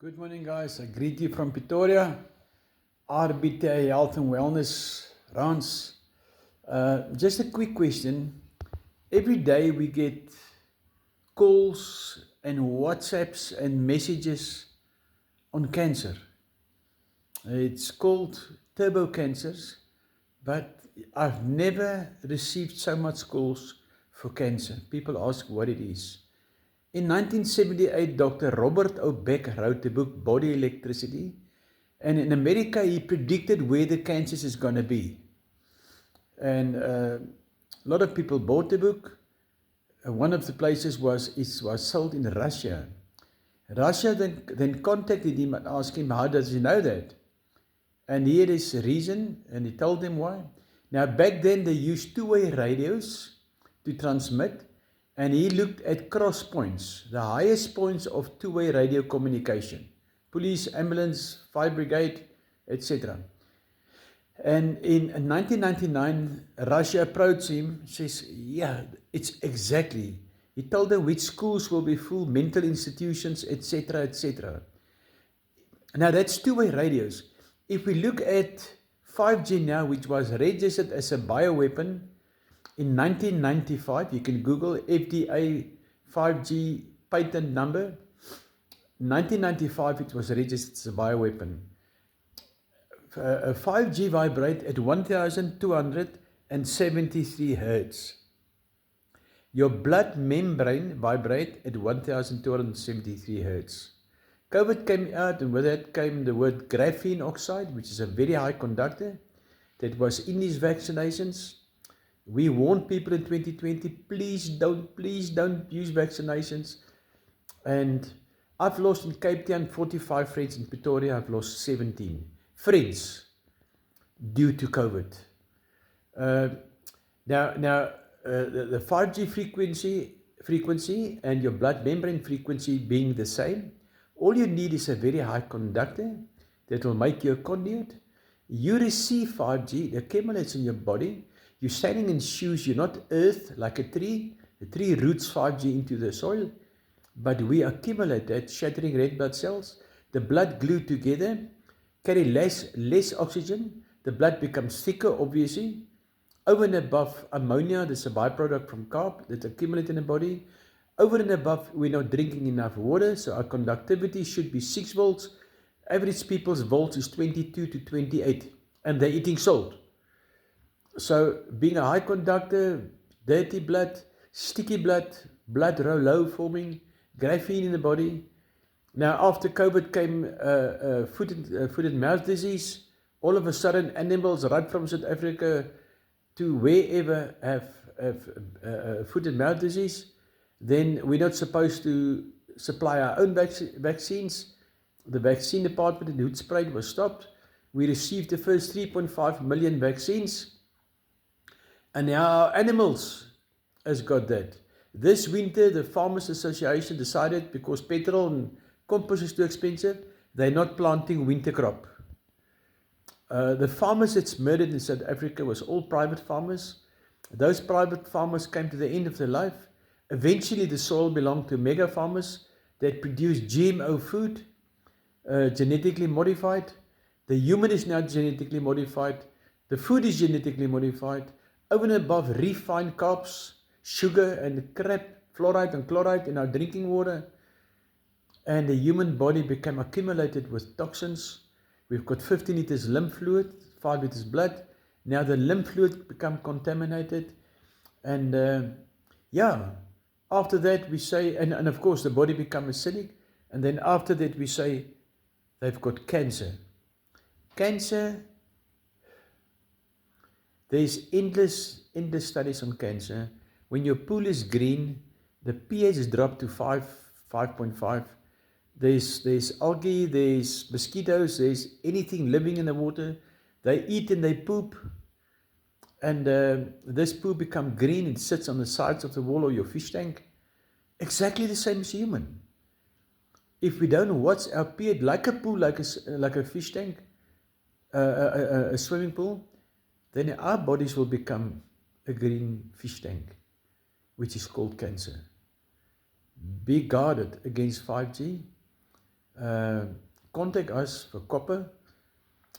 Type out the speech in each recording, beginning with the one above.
Good morning, guys. I greet you from Pretoria, RBTA Health and Wellness Rans. Just a quick question. Every day we get calls and WhatsApps and messages on cancer. It's called turbo cancers, but I've never received so much calls for cancer. People ask what it is. In 1978, Dr. Robert O. Beck wrote the book Body Electricity, and in America he predicted where the cancers is going to be. And a lot of people bought the book. One of the places was sold in Russia. Russia then contacted him and asked him, how does he know that? And here is the reason, and he told them why. Now back then they used two-way radios to transmit, and he looked at cross points, the highest points of two-way radio communication. Police, ambulance, fire brigade, etc. And in 1999, Russia approached him, says, yeah, it's exactly. He told them which schools will be full, mental institutions, etc., etc. Now that's two-way radios. If we look at 5G now, which was registered as a bioweapon in 1995, you can Google FDA 5G patent number. 1995, it was registered as a bioweapon. 5G vibrate at 1273 hertz. Your blood membrane vibrate at 1273 hertz. COVID came out, and with that came the word graphene oxide, which is a very high conductor that was in these vaccinations. We warned people in 2020, please don't use vaccinations. And I've lost in Cape Town 45 friends. In Pretoria, I've lost 17 friends due to COVID. The 5G frequency and your blood membrane frequency being the same, all you need is a very high conductor that will make you a conduit. You receive 5G, it accumulates in your body. You're standing in shoes, you're not earth like a tree. The tree roots 5G into the soil, but we accumulate that, shattering red blood cells. The blood glued together, carry less oxygen. The blood becomes thicker, obviously. Over and above ammonia, that's a byproduct from carb that accumulates in the body. Over and above, we're not drinking enough water, so our conductivity should be 6 volts. Average people's volts is 22 to 28, and they're eating salt. So being a high conductor, dirty blood, sticky blood low forming, graphene in the body. Now after COVID came foot and mouth disease. All of a sudden animals right from South Africa to wherever have foot and mouth disease. Then we're not supposed to supply our own vaccines. The vaccine department in Hoedspruit was stopped. We received the first 3.5 million vaccines. And now our animals has got that. This winter, the Farmers Association decided, because petrol and compost is too expensive, they're not planting winter crop. The farmers that's murdered in South Africa was all private farmers. Those private farmers came to the end of their life. Eventually, the soil belonged to mega farmers that produce GMO food, genetically modified. The human is now genetically modified. The food is genetically modified. Over and above refined carbs, sugar and crap, fluoride and chloride in our drinking water. And the human body became accumulated with toxins. We've got 15 liters lymph fluid, 5 liters blood. Now the lymph fluid become contaminated. And after that we say, and of course the body becomes acidic. And then after that we say they've got cancer. Cancer, there's endless studies on cancer. When your pool is green, the pH is dropped to 5.5. There's algae, there's mosquitoes, there's anything living in the water. They eat and they poop. And this poop becomes green and sits on the sides of the wall of your fish tank. Exactly the same as human. If we don't watch our pH like a pool, like a fish tank, a swimming pool, then our bodies will become a green fish tank, which is called cancer. Be guarded against 5G. Contact us for copper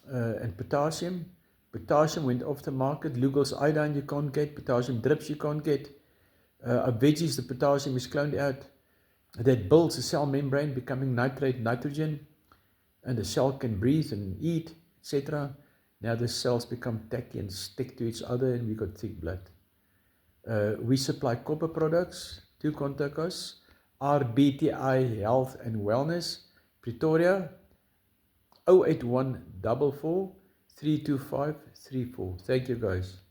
and potassium. Potassium went off the market. Lugol's iodine you can't get. Potassium drips you can't get. Our veggies, the potassium is cloned out. That builds the cell membrane, becoming nitrate, nitrogen, and the cell can breathe and eat, etc. Now the cells become tacky and stick to each other, and we got thick blood. We supply copper products. To contact us, RBTI Health and Wellness, Pretoria, 081 44 325 34. Thank you, guys.